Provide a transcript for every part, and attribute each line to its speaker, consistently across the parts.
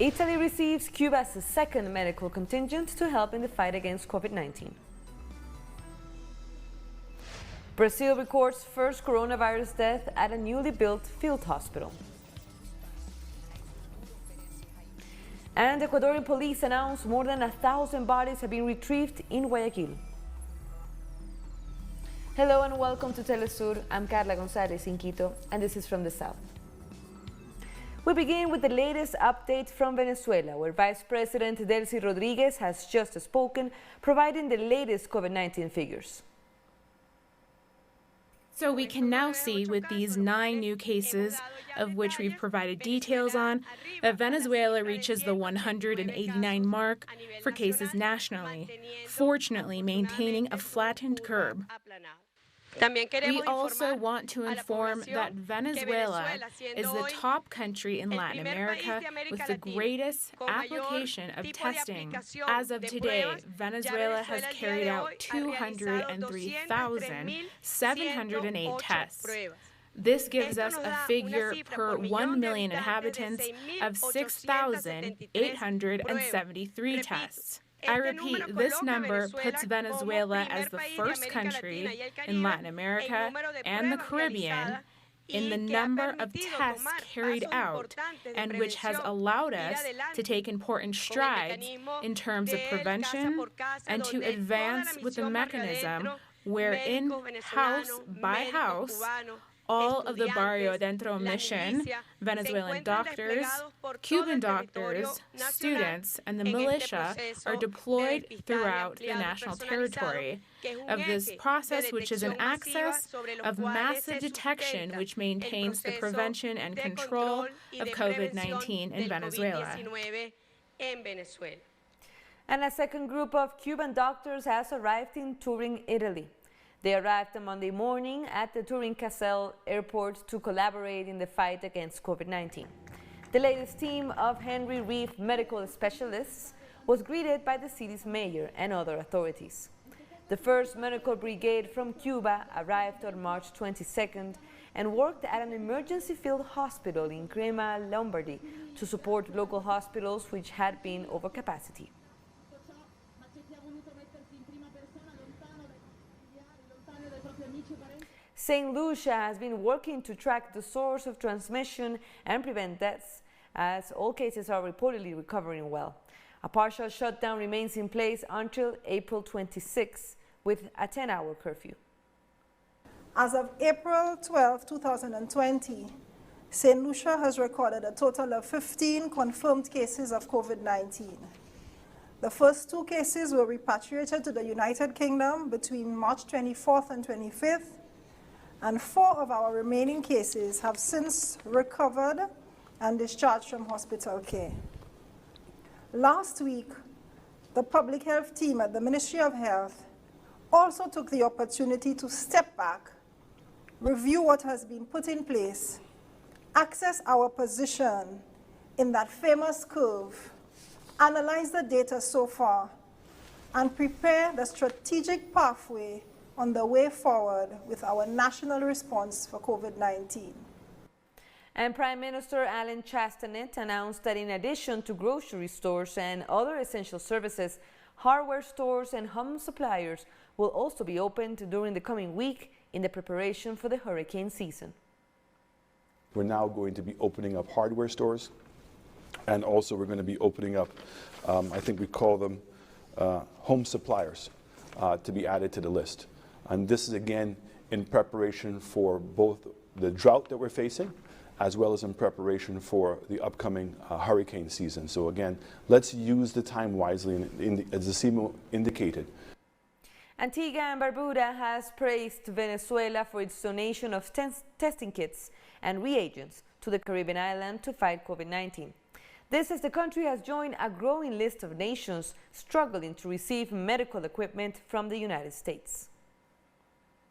Speaker 1: Italy receives Cuba's second medical contingent to help in the fight against COVID-19. Brazil records first coronavirus death at a newly built field hospital. And Ecuadorian police announced more than 1,000 bodies have been retrieved in Guayaquil. Hello and welcome to Telesur. I'm Carla Gonzalez in Quito, and this is from the South. We begin with the latest update from Venezuela, where Vice President Delcy Rodriguez has just spoken, providing the latest COVID-19 figures.
Speaker 2: So we can now see with these 9 new cases, of which we've provided details on, that Venezuela reaches the 189 mark for cases nationally, fortunately maintaining a flattened curve. We also want to inform that Venezuela is the top country in Latin America with the greatest application of testing. As of today, Venezuela has carried out 203,708 tests. This gives us a figure per 1 million inhabitants of 6,873 tests. I repeat, this number puts Venezuela as the first country in Latin America and the Caribbean in the number of tests carried out, and which has allowed us to take important strides in terms of prevention and to advance with a mechanism wherein house by house, all of the Barrio Adentro mission, Venezuelan doctors, Cuban doctors, students, and the militia are deployed throughout the national territory of this process, which is an access of massive detection which maintains the prevention and control of COVID-19 in Venezuela.
Speaker 1: And a second group of Cuban doctors has arrived in Turin, Italy. They arrived on Monday morning at the Turin-Caselle airport to collaborate in the fight against COVID-19. The latest team of Henry Reeve medical specialists was greeted by the city's mayor and other authorities. The first medical brigade from Cuba arrived on March 22nd and worked at an emergency field hospital in Crema, Lombardy, to support local hospitals which had been over capacity. St. Lucia has been working to track the source of transmission and prevent deaths, as all cases are reportedly recovering well. A partial shutdown remains in place until April 26, with a 10-hour curfew.
Speaker 3: As of April 12, 2020, St. Lucia has recorded a total of 15 confirmed cases of COVID-19. The first 2 cases were repatriated to the United Kingdom between March 24th and 25th, and 4 of our remaining cases have since recovered and discharged from hospital care. Last week, the public health team at the Ministry of Health also took the opportunity to step back, review what has been put in place, assess our position in that famous curve, analyze the data so far, and prepare the strategic pathway on the way forward with our national response for COVID-19.
Speaker 1: And Prime Minister Alan Chastanet announced that in addition to grocery stores and other essential services, hardware stores and home suppliers will also be opened during the coming week in the preparation for the hurricane season.
Speaker 4: We're now going to be opening up hardware stores, and also we're going to be opening up, I think we call them home suppliers, to be added to the list. And this is again in preparation for both the drought that we're facing, as well as in preparation for the upcoming hurricane season. So again, let's use the time wisely, as the CMO indicated.
Speaker 1: Antigua and Barbuda has praised Venezuela for its donation of testing kits and reagents to the Caribbean island to fight COVID-19. This as the country has joined a growing list of nations struggling to receive medical equipment from the United States.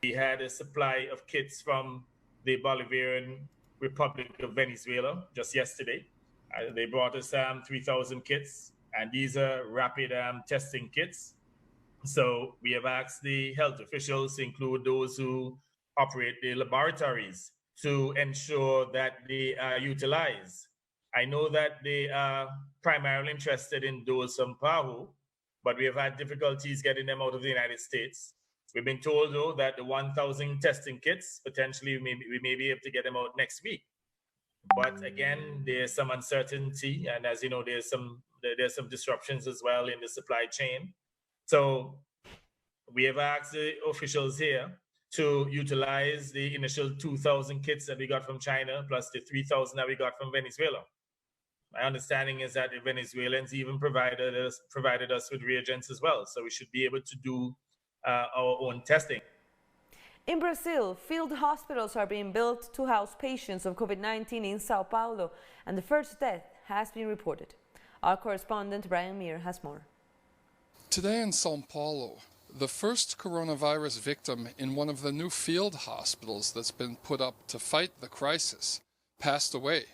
Speaker 5: We had a supply of kits from the Bolivarian Republic of Venezuela just yesterday. They brought us 3,000 kits, and these are rapid testing kits. So we have asked the health officials to include those who operate the laboratories to ensure that they are utilized I know that they are primarily interested in those from Peru, but we have had difficulties getting them out of the United States. We've been told, though, that the 1,000 testing kits, potentially we may be able to get them out next week. But again, there's some uncertainty. And as you know, there's some disruptions as well in the supply chain. So we have asked the officials here to utilize the initial 2,000 kits that we got from China, plus the 3,000 that we got from Venezuela. My understanding is that the Venezuelans even provided us with reagents as well. So we should be able to do our own testing.
Speaker 1: In Brazil, field hospitals are being built to house patients of COVID-19 in Sao Paulo, and the first death has been reported. Our correspondent Brian Meir has more.
Speaker 6: Today in Sao Paulo, the first coronavirus victim in one of the new field hospitals that's been put up to fight the crisis passed away.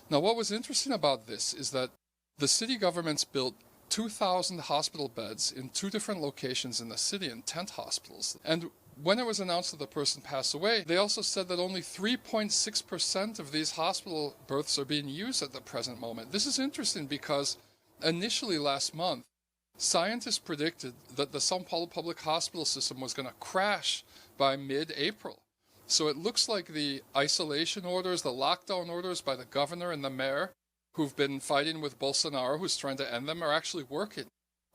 Speaker 6: Now, what was interesting about this is that the city governments built 2,000 hospital beds in 2 different locations in the city in tent hospitals. And when it was announced that the person passed away, they also said that only 3.6% of these hospital berths are being used at the present moment. This is interesting because initially last month, scientists predicted that the Sao Paulo public hospital system was going to crash by mid-April. So it looks like the isolation orders, the lockdown orders by the governor and the mayor, who've been fighting with Bolsonaro, who's trying to end them, are actually working.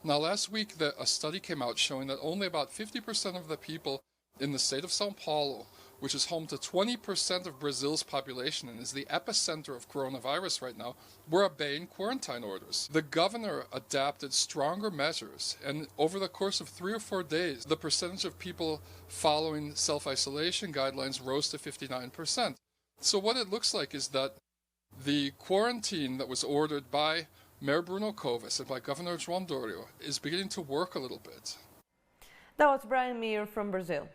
Speaker 6: Now, last week, a study came out showing that only about 50% of the people in the state of Sao Paulo, which is home to 20% of Brazil's population and is the epicenter of coronavirus right now, were obeying quarantine orders. The governor adapted stronger measures, and over the course of 3 or 4 days, the percentage of people following self-isolation guidelines rose to 59%. So what it looks like is that the quarantine that was ordered by Mayor Bruno Covas and by Governor João Dorio is beginning to work a little bit.
Speaker 1: That was Brian Meir from Brazil.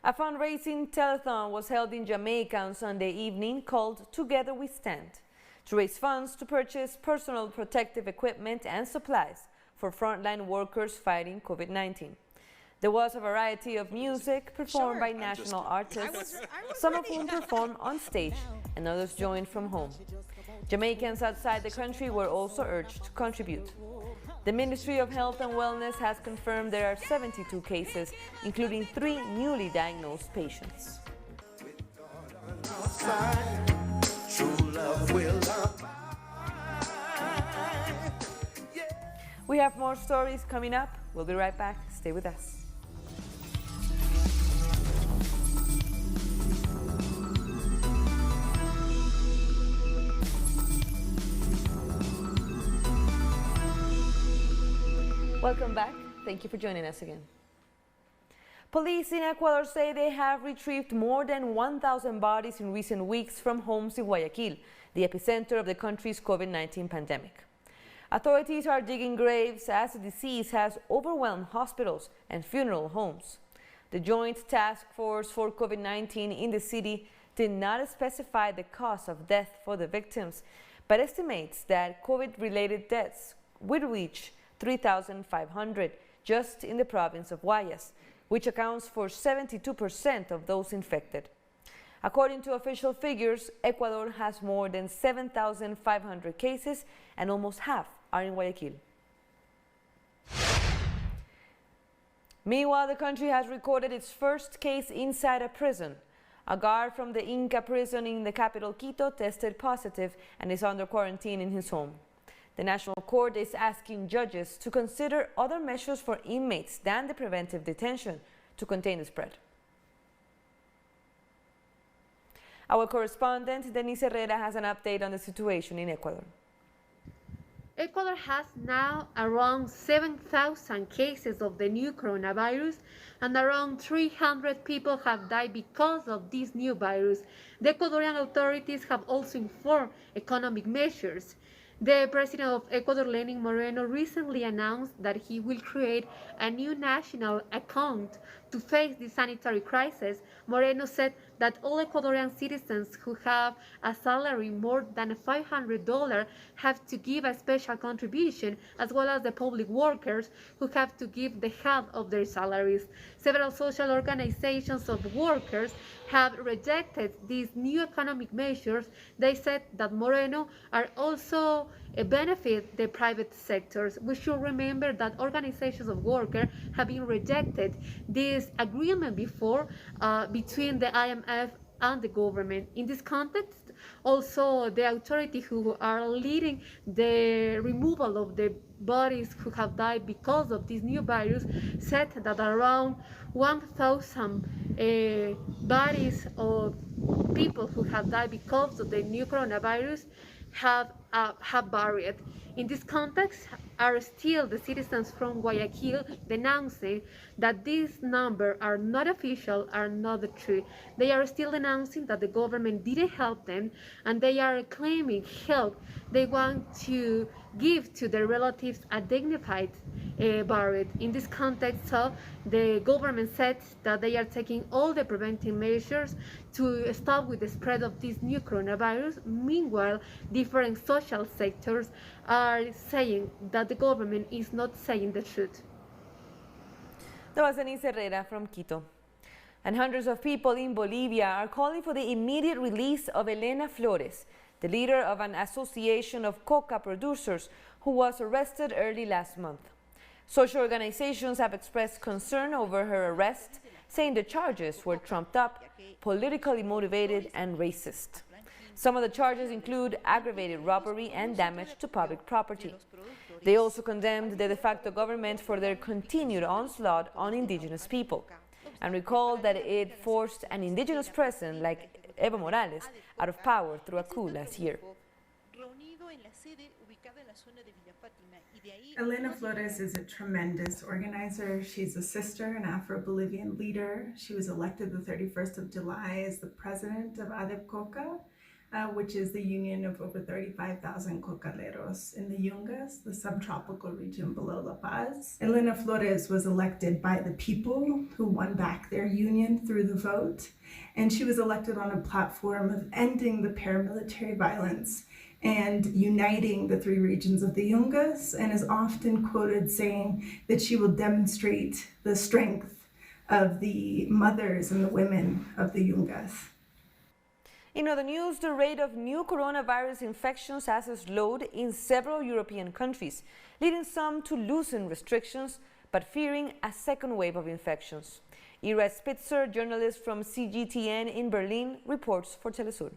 Speaker 1: A fundraising telethon was held in Jamaica on Sunday evening called Together We Stand, to raise funds to purchase personal protective equipment and supplies for frontline workers fighting COVID-19. There was a variety of music performed by national artists, some of whom performed on stage and others joined from home. Jamaicans outside the country were also urged to contribute. The Ministry of Health and Wellness has confirmed there are 72 cases, including 3 newly diagnosed patients. We have more stories coming up. We'll be right back. Stay with us. Welcome back. Thank you for joining us again. Police in Ecuador say they have retrieved more than 1,000 bodies in recent weeks from homes in Guayaquil, the epicenter of the country's COVID-19 pandemic. Authorities are digging graves as the disease has overwhelmed hospitals and funeral homes. The Joint Task Force for COVID-19 in the city did not specify the cause of death for the victims, but estimates that COVID-related deaths would reach 3,500 just in the province of Guayas, which accounts for 72% of those infected. According to official figures, Ecuador has more than 7,500 cases and almost half are in Guayaquil. Meanwhile, the country has recorded its first case inside a prison. A guard from the Inca prison in the capital Quito tested positive and is under quarantine in his home. The National Court is asking judges to consider other measures for inmates than the preventive detention to contain the spread. Our correspondent, Denise Herrera, has an update on the situation in Ecuador.
Speaker 7: Ecuador has now around 7,000 cases of the new coronavirus and around 300 people have died because of this new virus. The Ecuadorian authorities have also informed economic measures. The president of Ecuador, Lenin Moreno, recently announced that he will create a new national account to face the sanitary crisis, Moreno said that all Ecuadorian citizens who have a salary more than $500 have to give a special contribution, as well as the public workers who have to give the half of their salaries. Several social organizations of workers have rejected these new economic measures. They said that Moreno are also benefit the private sectors. We should remember that organizations of workers have been rejected this agreement before between the IMF and the government. In this context, also the authorities who are leading the removal of the bodies who have died because of this new virus said that around 1,000 bodies of people who have died because of the new coronavirus have buried. In this context, are still the citizens from Guayaquil denouncing that these numbers are not official, are not true. They are still announcing that the government didn't help them, and they are claiming help. They want to give to their relatives a dignified burial. In this context, so the government said that they are taking all the preventive measures to stop with the spread of this new coronavirus. Meanwhile, different social sectors are saying that the government is not saying the truth.
Speaker 1: That was Denise Herrera from Quito. And hundreds of people in Bolivia are calling for the immediate release of Elena Flores, the leader of an association of coca producers who was arrested early last month. Social organizations have expressed concern over her arrest, saying the charges were trumped up, politically motivated, and racist. Some of the charges include aggravated robbery and damage to public property. They also condemned the de facto government for their continued onslaught on indigenous people, and recalled that it forced an indigenous president like Evo Morales out of power through a coup last year.
Speaker 8: Elena Flores is a tremendous organizer. She's a sister, an Afro-Bolivian leader. She was elected the 31st of July as the president of ADEP Coca, which is the union of over 35,000 cocaleros in the Yungas, the subtropical region below La Paz. Elena Flores was elected by the people who won back their union through the vote, and she was elected on a platform of ending the paramilitary violence and uniting the three regions of the Yungas, and is often quoted saying that she will demonstrate the strength of the mothers and the women of the Yungas.
Speaker 1: In other news, the rate of new coronavirus infections has slowed in several European countries, leading some to loosen restrictions, but fearing a second wave of infections. Ira Spitzer, journalist from CGTN in Berlin, reports for Telesur.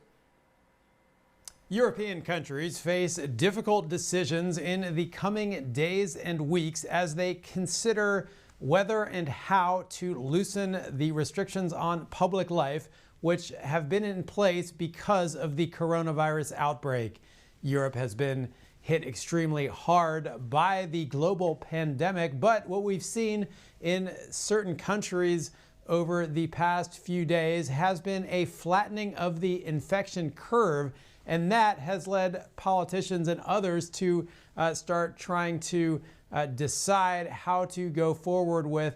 Speaker 9: European countries face difficult decisions in the coming days and weeks as they consider whether and how to loosen the restrictions on public life, which have been in place because of the coronavirus outbreak. Europe has been hit extremely hard by the global pandemic, but what we've seen in certain countries over the past few days has been a flattening of the infection curve, and that has led politicians and others to start trying to decide how to go forward with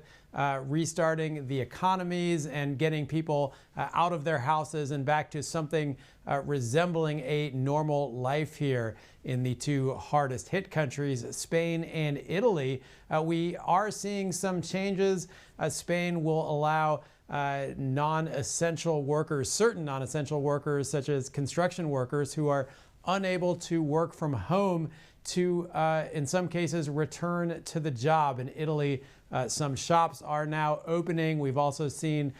Speaker 9: restarting the economies and getting people out of their houses and back to something resembling a normal life here in the two hardest hit countries, Spain and Italy. We are seeing some changes. Spain will allow non-essential workers, certain non-essential workers such as construction workers who are unable to work from home to, in some cases, return to the job. In Italy, some shops are now opening. We've also seen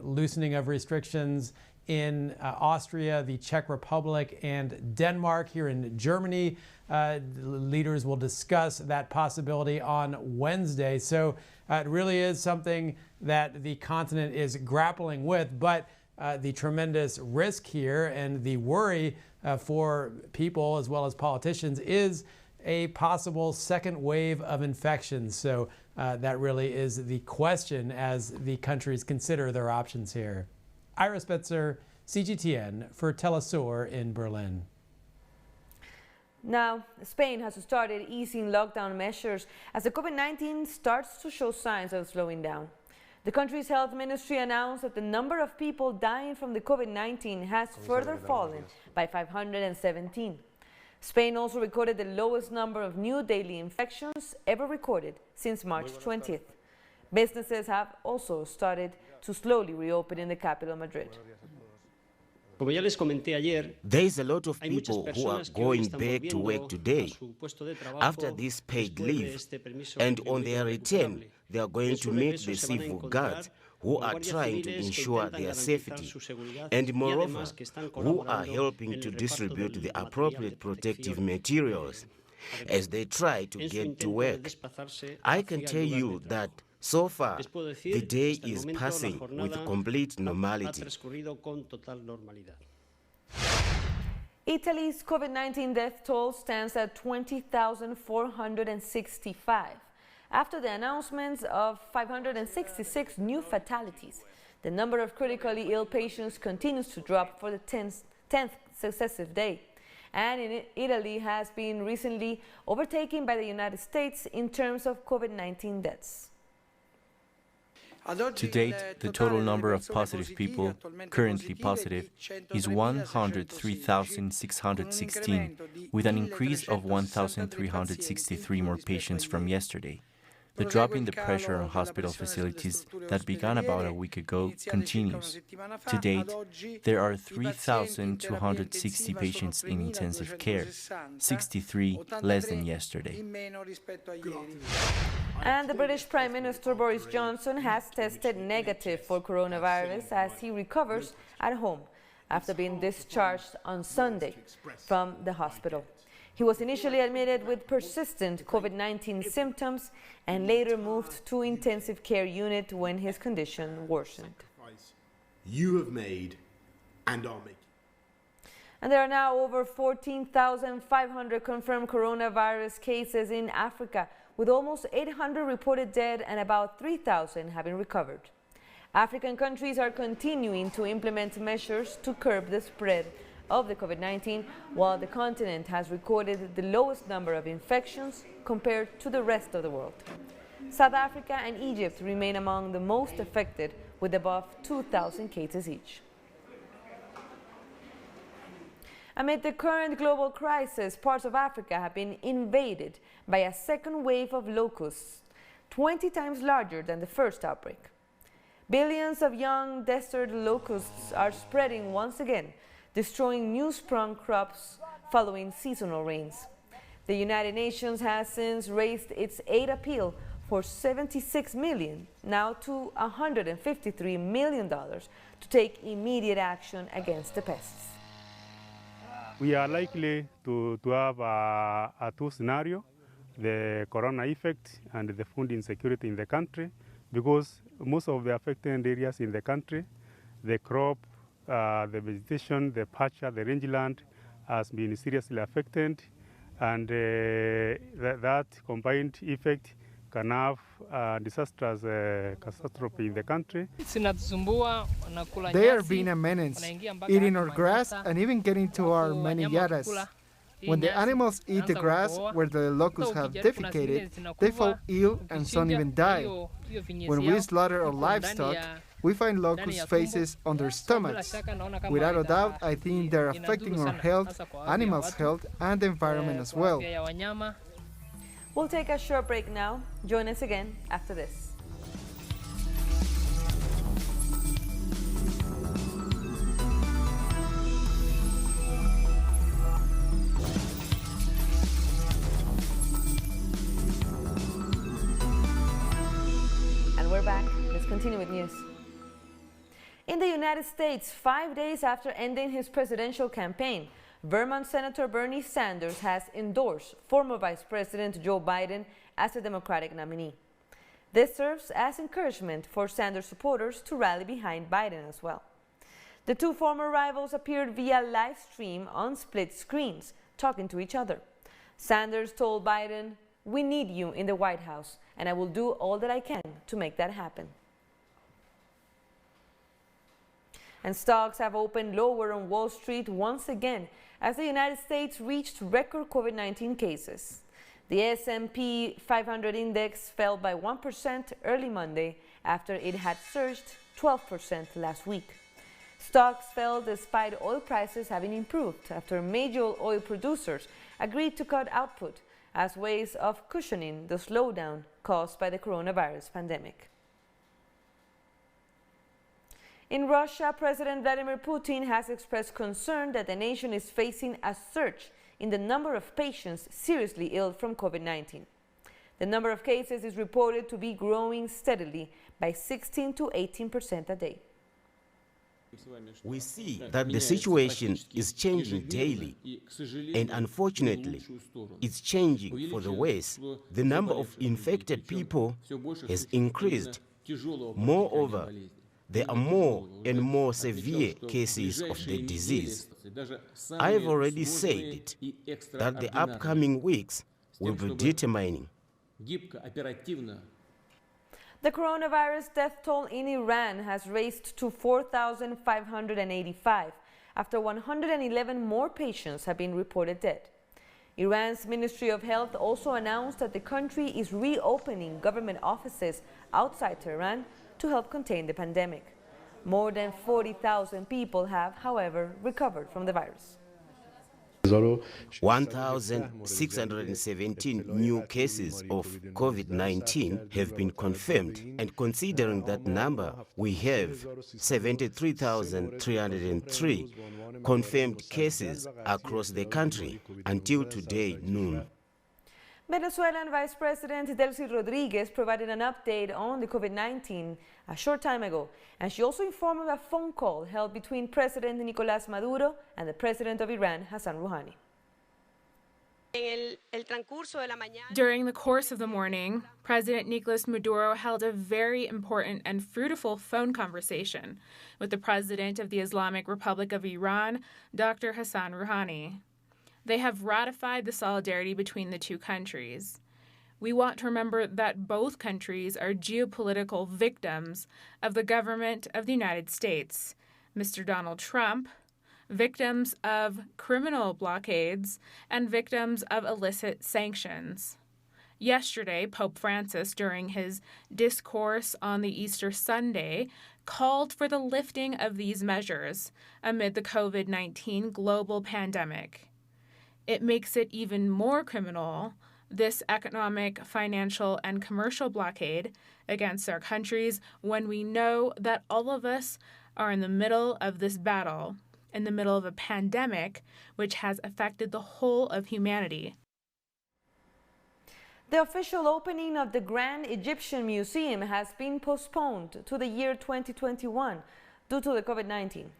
Speaker 9: loosening of restrictions in Austria, the Czech Republic, and Denmark. Here in Germany, leaders will discuss that possibility on Wednesday. So it really is something that the continent is grappling with, but the tremendous risk here and the worry for people as well as politicians is a possible second wave of infections. So that really is the question as the countries consider their options here. Ira Spitzer, CGTN for Telesur in Berlin.
Speaker 1: Now, Spain has started easing lockdown measures as the COVID-19 starts to show signs of slowing down. The country's health ministry announced that the number of people dying from the COVID-19 has further fallen by 517. Spain also recorded the lowest number of new daily infections ever recorded since March 20th. Businesses have also started to slowly reopen in the capital, Madrid.
Speaker 10: There is a lot of people who are going back to work today after this paid leave, and on their return, they are going to meet the civil guards who are trying to ensure their safety, and moreover, who are helping to distribute the appropriate protective materials as they try to get to work. I can tell you that so far, the day is passing with complete normality.
Speaker 1: Italy's COVID-19 death toll stands at 20,465. After the announcements of 566 new fatalities, the number of critically ill patients continues to drop for the 10th successive day. And Italy has been recently overtaken by the United States in terms of COVID-19 deaths.
Speaker 11: To date, the total number of positive people currently positive is 103,616, with an increase of 1,363 more patients from yesterday. The drop in the pressure on hospital facilities that began about a week ago continues. To date, there are 3,260 patients in intensive care, 63 less than yesterday.
Speaker 1: And the British Prime Minister Boris Johnson has tested negative for coronavirus as he recovers at home after being discharged on Sunday from the hospital. He was initially admitted with persistent COVID-19 symptoms and later moved to intensive care unit when his condition worsened.
Speaker 12: You have made and are making.
Speaker 1: And there are now over 14,500 confirmed coronavirus cases in Africa, with almost 800 reported dead and about 3,000 having recovered. African countries are continuing to implement measures to curb the spread of the COVID-19, while the continent has recorded the lowest number of infections compared to the rest of the world. South Africa and Egypt remain among the most affected, with above 2,000 cases each. Amid the current global crisis, parts of Africa have been invaded by a second wave of locusts, 20 times larger than the first outbreak. Billions of young desert locusts are spreading once again, destroying new-sprung crops following seasonal rains. The United Nations has since raised its aid appeal for $76 million, now to $153 million, to take immediate action against the pests.
Speaker 13: We are likely to have a two scenario, the corona effect and the food insecurity in the country, because most of the affected areas in the country, the crop, the vegetation, the pasture, the rangeland has been seriously affected, and that combined effect can have disastrous catastrophe in the country.
Speaker 14: They are being a menace, eating our grass and even getting to our manilladas. When the animals eat the grass where the locusts have defecated, they fall ill and some even die. When we slaughter our livestock, we find locust faces on their stomachs. Without a doubt, I think they're affecting our health, animals' health, and the environment as well.
Speaker 1: We'll take a short break now. Join us again after this. And we're back. Let's continue with news. In the United States, 5 days after ending his presidential campaign, Vermont Senator Bernie Sanders has endorsed former Vice President Joe Biden as a Democratic nominee. This serves as encouragement for Sanders supporters to rally behind Biden as well. The two former rivals appeared via live stream on split screens, talking to each other. Sanders told Biden, "We need you in the White House, and I will do all that I can to make that happen." And stocks have opened lower on Wall Street once again as the United States reached record COVID-19 cases. The S&P 500 index fell by 1% early Monday after it had surged 12% last week. Stocks fell despite oil prices having improved after major oil producers agreed to cut output as ways of cushioning the slowdown caused by the coronavirus pandemic. In Russia, President Vladimir Putin has expressed concern that the nation is facing a surge in the number of patients seriously ill from COVID-19. The number of cases is reported to be growing steadily by 16 to 18% a day.
Speaker 10: We see that the situation is changing daily, and unfortunately, it's changing for the worse. The number of infected people has increased. Moreover, there are more and more severe cases of the disease. I have already said it, that the upcoming weeks will be determining.
Speaker 1: The coronavirus death toll in Iran has raised to 4,585 after 111 more patients have been reported dead. Iran's Ministry of Health also announced that the country is reopening government offices outside Tehran to help contain the pandemic. More than 40,000 people have, however, recovered from the virus.
Speaker 10: 1,617 new cases of COVID-19 have been confirmed, and considering that number, we have 73,303 confirmed cases across the country until today noon.
Speaker 1: Venezuelan Vice President Delcy Rodriguez provided an update on the COVID-19 a short time ago, and she also informed of a phone call held between President Nicolas Maduro and the President of Iran, Hassan Rouhani.
Speaker 2: During the course of the morning, President Nicolas Maduro held a very important and fruitful phone conversation with the President of the Islamic Republic of Iran, Dr. Hassan Rouhani. They have ratified the solidarity between the two countries. We want to remember that both countries are geopolitical victims of the government of the United States, Mr. Donald Trump, victims of criminal blockades, and victims of illicit sanctions. Yesterday, Pope Francis, during his discourse on the Easter Sunday, called for the lifting of these measures amid the COVID-19 global pandemic. It makes it even more criminal, this economic, financial, and commercial blockade against our countries, when we know that all of us are in the middle of this battle, in the middle of a pandemic which has affected the whole of humanity.
Speaker 1: The official opening of the Grand Egyptian Museum has been postponed to the year 2021 due to the COVID-19.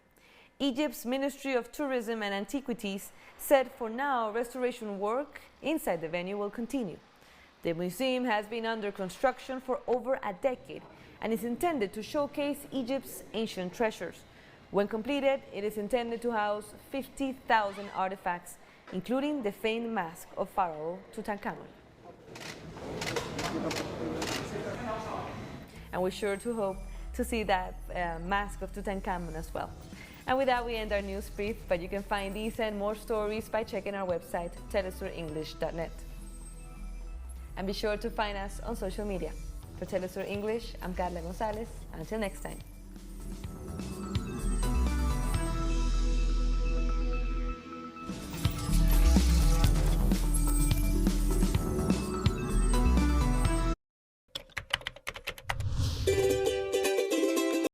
Speaker 1: Egypt's Ministry of Tourism and Antiquities said for now restoration work inside the venue will continue. The museum has been under construction for over a decade and is intended to showcase Egypt's ancient treasures. When completed, it is intended to house 50,000 artifacts, including the famed mask of Pharaoh Tutankhamun. And we're sure to hope to see that mask of Tutankhamun as well. And with that, we end our news brief, but you can find these and more stories by checking our website, telesurenglish.net. And be sure to find us on social media. For Telesur English, I'm Carla Gonzalez. Until next time.